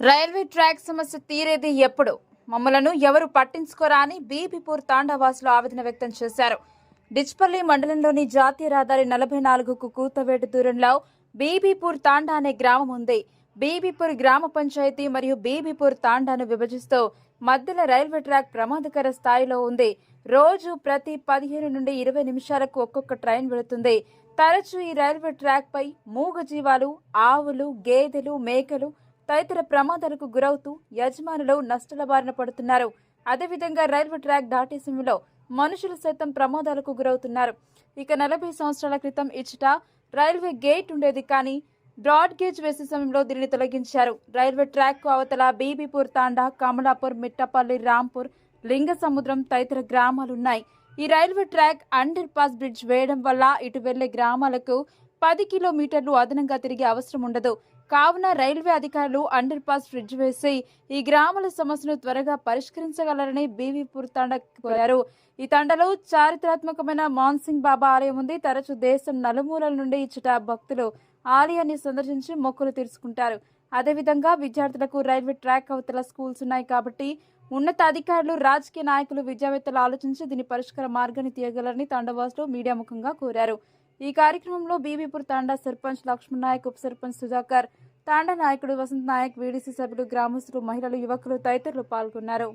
Railway track సమస్య తీరేది ఎప్పుడు? మమ్మలను ఎవరు పట్టించుకోరా అని బీబీపూర్ తాండావాసులు ఆవేదన వ్యక్తం చేశారు. డిచ్పల్లి మండలంలోని జాతీయ రహదారి 44కు కూతవేటు దూరంలో బీబీపూర్ తాండా అనే గ్రామం ఉంది. బీబీపూర్ గ్రామ పంచాయతీ మరియు బీబీపూర్ తాండాను విభజిస్తూ మధ్యలో రైల్వే ట్రాక్ ప్రమాదకర స్థాయిలో ఉంది. రోజు ప్రతి 15 నుండి 20 నిమిషాలకు ఒక్కొక్క ట్రైన్ వెళుతుంది. తరచూ ఈ రైల్వే ట్రాక్ పై మూగజీవాలు, ఆవులు, గేదెలు, మేకలు తదితర ప్రమాదాలకు గురవుతూ యజమానులు నష్టాల బారిన పడుతున్నారు. అదేవిధంగా రైల్వే ట్రాక్ దాటే సమయంలో మనుషులు సైతం ప్రమాదాలకు గురవుతున్నారు. ఇక 40 సంవత్సరాల క్రితం ఇచ్చట రైల్వే గేట్ ఉండేది, కానీ బ్రాడ్ గేజ్ వేసే సమయంలో దీనిని తొలగించారు. రైల్వే ట్రాక్ కు అవతల బీబీపూర్ తాండా, కమలాపూర్, మిట్టపల్లి, రాంపూర్, లింగసముద్రం తదితర గ్రామాలున్నాయి. ఈ railway track under pass bridge వేయడం వల్ల ఇటు వెళ్లే గ్రామాలకు 10 కిలోమీటర్లు అదనంగా తిరిగే అవసరం ఉండదు. కావున రైల్వే అధికారులు అండర్ పాస్ బ్రిడ్జ్ వేసి ఈ గ్రామాల సమస్యను త్వరగా పరిష్కరించగలరని బీబీపూర్ తాండా కోరారు. ఈ తాండాలో చారిత్రాత్మకమైన మాన్సింగ్ బాబా ఆలయం ఉంది. తరచూ దేశం నలుమూలల నుండి ఇచ్చట భక్తులు ఆలయాన్ని సందర్శించి మొక్కులు తీర్చుకుంటారు. అదేవిధంగా విద్యార్థులకు రైల్వే ట్రాక్ అవతల స్కూల్స్ ఉన్నాయి కాబట్టి ఉన్నత అధికారులు, రాజకీయ నాయకులు, విద్యావేత్తలు ఆలోచించి దీని పరిష్కార మార్గాన్ని తీయగలరని తాండావాసులు మీడియా ముఖంగా కోరారు. ఈ కార్యక్రమంలో బీబీపూర్ తాండా సర్పంచ్ లక్ష్మణ్ నాయక్, ఉప సర్పంచ్ సుధాకర్, తాండా నాయకుడు వసంత్ నాయక్, వీడీసీ సభ్యులు, గ్రామస్తులు, మహిళలు, యువకులు తదితరులు పాల్గొన్నారు.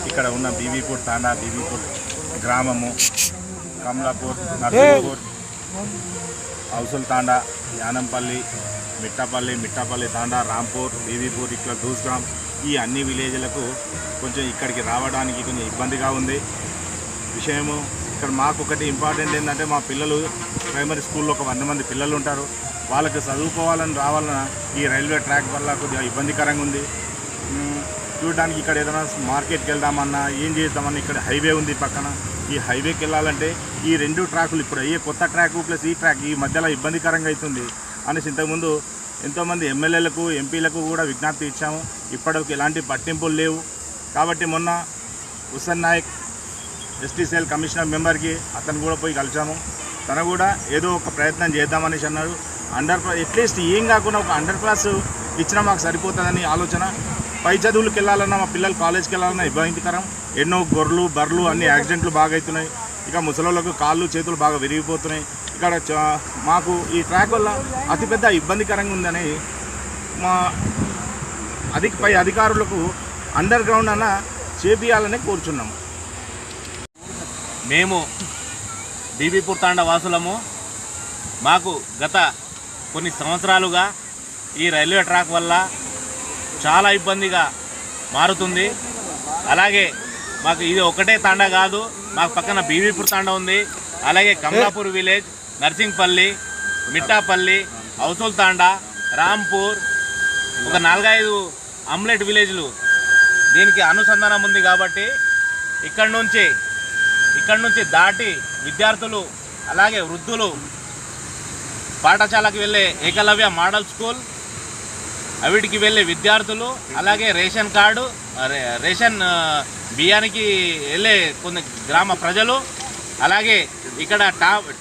ఇక్కడ ఉన్న బీబీపూర్ తాండా, బీబీపూర్ గ్రామము, కమలాపూర్, నర్సింపూర్, హౌసుల్ తాండా, యానంపల్లి, మిట్టపల్లి తాండా, రాంపూర్, బీబీపూర్, ఇట్లా దూస్గ్రామ్, ఈ అన్ని విలేజ్లకు కొంచెం ఇక్కడికి రావడానికి కొంచెం ఇబ్బందిగా ఉంది. విషయము ఇక్కడ మాకు ఒకటి ఇంపార్టెంట్ ఏంటంటే, మా పిల్లలు ప్రైమరీ స్కూల్లో ఒక 100 మంది పిల్లలు ఉంటారు. వాళ్ళకి చదువుకోవాలని రావాలన్నా ఈ రైల్వే ట్రాక్ వల్ల కొద్దిగా ఇబ్బందికరంగా ఉంది. చూడడానికి ఇక్కడ ఏదైనా మార్కెట్కి వెళ్దామన్నా, ఏం చేద్దామన్నా, ఇక్కడ హైవే ఉంది పక్కన. ఈ హైవేకి వెళ్ళాలంటే ఈ 2 ట్రాకులు, ఇప్పుడు అయ్యే కొత్త ట్రాకు ప్లస్ ఈ ట్రాక్, ఈ మధ్యలో ఇబ్బందికరంగా అవుతుంది అనేసి ఇంతకుముందు ఎంతోమంది ఎమ్మెల్యేలకు, ఎంపీలకు కూడా విజ్ఞప్తి ఇచ్చాము. ఇప్పటికి ఎలాంటి పట్టింపులు లేవు. కాబట్టి మొన్న హుస్సేన్ నాయక్ ఎస్టీసీఎల్ కమిషనర్ మెంబర్కి అతను కూడా పోయి కలిసాము. తను కూడా ఏదో ఒక ప్రయత్నం చేద్దామనేసి అన్నాడు. అట్లీస్ట్ ఏం కాకుండా ఒక అండర్ క్లాస్ ఇచ్చినా మాకు సరిపోతుందని ఆలోచన. పై చదువులకు వెళ్ళాలన్నా, మా పిల్లలు కాలేజ్కి వెళ్ళాలన్నా ఇబ్బందికరం. ఎన్నో గొర్రెలు, బర్రెలు అన్ని యాక్సిడెంట్లు బాగా అవుతున్నాయి. ఇక ముసలోళ్ళకు కాళ్ళు చేతులు బాగా విరిగిపోతున్నాయి. ఇక్కడ మాకు ఈ ట్రాక్ వల్ల అతిపెద్ద ఇబ్బందికరంగా ఉందని మా పై అధికారులకు అండర్ గ్రౌండ్ అన్న చేపియాలని కోరుచున్నాము. మేము బీబీపూర్ తాండా వాసులము. మాకు గత కొన్ని సంవత్సరాలుగా ఈ రైల్వే ట్రాక్ వల్ల చాలా ఇబ్బందిగా మారుతుంది. అలాగే మాకు ఇది ఒకటే తాండా కాదు, మాకు పక్కన బీబీపూర్ తాండా ఉంది. అలాగే కమలాపూర్ విలేజ్, నర్సింగ్పల్లి, మిట్టాపల్లి, హౌసుల్ తాండా, రాంపూర్, ఒక 4-5 ఆమ్లెట్ విలేజ్లు దీనికి అనుసంధానం ఉంది. కాబట్టి ఇక్కడి నుంచి దాటి విద్యార్థులు, అలాగే వృద్ధులు పాఠశాలకు వెళ్ళే ఏకలవ్య మోడల్ స్కూల్, అవిటికి వెళ్ళే విద్యార్థులు, అలాగే రేషన్ కార్డు, రేషన్ బియ్యానికి వెళ్ళే కొన్ని గ్రామ ప్రజలు, అలాగే ఇక్కడ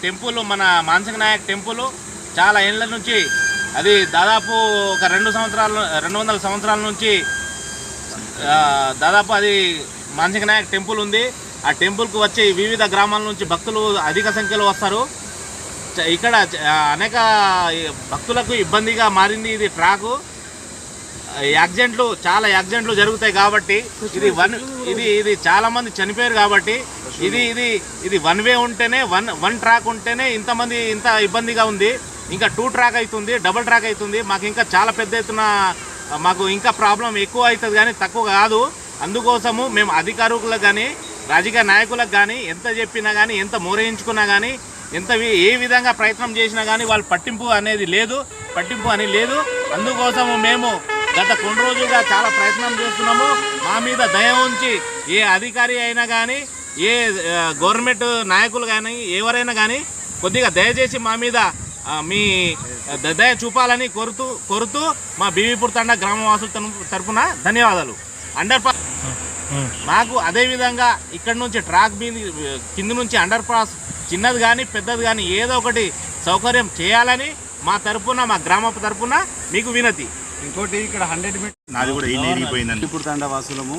టెంపుల్, మన మాన్సింగ్ నాయక్ టెంపుల్ చాలా ఏళ్ళ నుంచి, అది దాదాపు ఒక 200 సంవత్సరాల నుంచి దాదాపు అది మాన్సింగ్ నాయక్ టెంపుల్ ఉంది. ఆ టెంపుల్కు వచ్చే వివిధ గ్రామాల నుంచి భక్తులు అధిక సంఖ్యలో వస్తారు. ఇక్కడ అనేక భక్తులకు ఇబ్బందిగా మారింది ఇది ట్రాకు. చాలా యాక్సిడెంట్లు జరుగుతాయి కాబట్టి ఇది చాలా మంది చనిపోయారు కాబట్టి ఇది ఇది ఇది వన్ వే ఉంటేనే వన్ ట్రాక్ ఉంటేనే ఇంత ఇబ్బందిగా ఉంది. ఇంకా 2 ట్రాక్ అవుతుంది, డబుల్ ట్రాక్ అవుతుంది. మాకు ఇంకా చాలా పెద్ద ఎత్తున మాకు ఇంకా ప్రాబ్లం ఎక్కువ అవుతుంది కానీ తక్కువ కాదు. అందుకోసము మేము అధికారులకు కానీ రాజకీయ నాయకులకు కానీ ఎంత చెప్పినా కానీ ఎంత మోరయించుకున్నా కానీ ఏ విధంగా ప్రయత్నం చేసినా కానీ వాళ్ళు పట్టింపు అని లేదు. అందుకోసము మేము గత కొన్ని రోజులుగా చాలా ప్రయత్నం చేస్తున్నాము. మా మీద దయ ఉంచి ఏ అధికారి అయినా కానీ ఏ గవర్నమెంట్ నాయకులు కానీ ఎవరైనా కానీ కొద్దిగా దయచేసి మా మీద మీ దయ చూపాలని కోరుతూ మా బీబీపూర్ తండా గ్రామవాసుల తరఫున ధన్యవాదాలు. అండర్ పాస్ మాకు అదేవిధంగా ఇక్కడ నుంచి ట్రాక్ కింద నుంచి అండర్ పాస్ చిన్నది కానీ పెద్దది కానీ ఏదో ఒకటి సౌకర్యం చేయాలని మా గ్రామ తరఫున మీకు వినతి. ఇంకోటి ఇక్కడ 100 మీటర్ నాది కూడా ఈ నీరిగిపోయిందండి. బీబీపూర్ తాండా వాసులము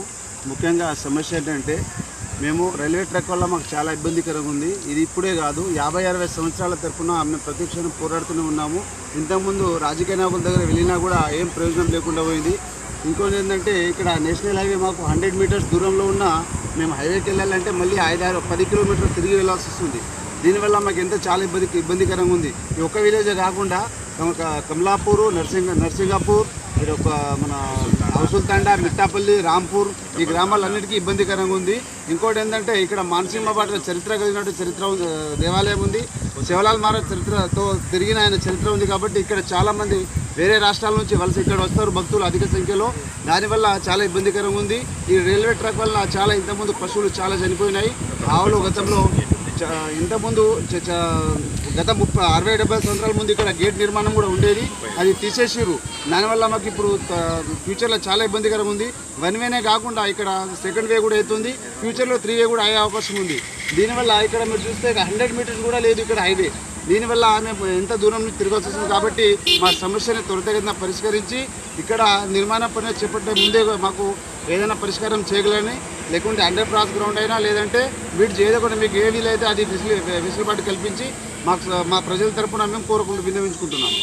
ముఖ్యంగా సమస్య ఏంటంటే మేము రైల్వే ట్రాక్ వల్ల మాకు చాలా ఇబ్బందికరంగా ఉంది. ఇది ఇప్పుడే కాదు, 50-60 సంవత్సరాల తరఫున మేము ప్రతిక్షణం పోరాడుతూనే ఉన్నాము. ఇంతకుముందు రాజకీయ నాయకుల దగ్గర వెళ్ళినా కూడా ఏం ప్రయోజనం లేకుండా పోయింది. ఇంకోటి ఏంటంటే ఇక్కడ నేషనల్ హైవే మాకు 100 మీటర్స్ దూరంలో ఉన్న మేము హైవేకి వెళ్ళాలంటే మళ్ళీ 5-10 కిలోమీటర్లు తిరిగి వెళ్ళాల్సి వస్తుంది. దీనివల్ల మాకు ఎంత చాలా ఇబ్బందికరంగా ఉంది. ఈ ఒక్క విలేజే కాకుండా కమలాపూరు, నర్సింగాపూర్, మన హౌసుల్ తాండా, మిట్టాపల్లి, రాంపూర్ ఈ గ్రామాలన్నిటికీ ఇబ్బందికరంగా ఉంది. ఇంకోటి ఏంటంటే ఇక్కడ మానసింహపాటలో చరిత్ర కలిగినట్టు దేవాలయం ఉంది. శివలాల్ మహారాజ్ చరిత్రతో తిరిగిన ఆయన చరిత్ర ఉంది. కాబట్టి ఇక్కడ చాలామంది వేరే రాష్ట్రాల నుంచి వలస ఇక్కడ వస్తారు భక్తులు అధిక సంఖ్యలో. దానివల్ల చాలా ఇబ్బందికరంగా ఉంది. ఈ రైల్వే ట్రాక్ వల్ల చాలా ఇంతకుముందు పశువులు చాలా చనిపోయినాయి. ఆవులు గతంలో ఇంతకుముందు గత 60-70 సంవత్సరాల ముందు ఇక్కడ గేట్ నిర్మాణం కూడా ఉండేది, అది తీసేసిర్రు. దానివల్ల మాకు ఇప్పుడు ఫ్యూచర్లో చాలా ఇబ్బందికరంగా ఉంది. 1 వేనే కాకుండా ఇక్కడ 2nd వే కూడా అవుతుంది. ఫ్యూచర్లో 3 వే కూడా అయ్యే అవకాశం ఉంది. దీనివల్ల ఇక్కడ మీరు చూస్తే 100 మీటర్స్ కూడా లేదు ఇక్కడ హైవే. దీనివల్ల మేము ఎంత దూరం నుంచి తిరగాల్సి వస్తుంది. కాబట్టి మా సమస్యని త్వరితగతిన పరిష్కరించి ఇక్కడ నిర్మాణ పనులు చేపట్టే ముందే మాకు ఏదైనా పరిష్కారం చేయగలని, లేకుంటే అండర్ పాస్ గ్రౌండ్ అయినా లేదంటే వీటి ఏదో కూడా మీకు ఏ వీలైతే అది వెసులుబాటు కల్పించి మా ప్రజల తరపున మేము కోరుకుంటూ విన్నవించుకుంటున్నాము.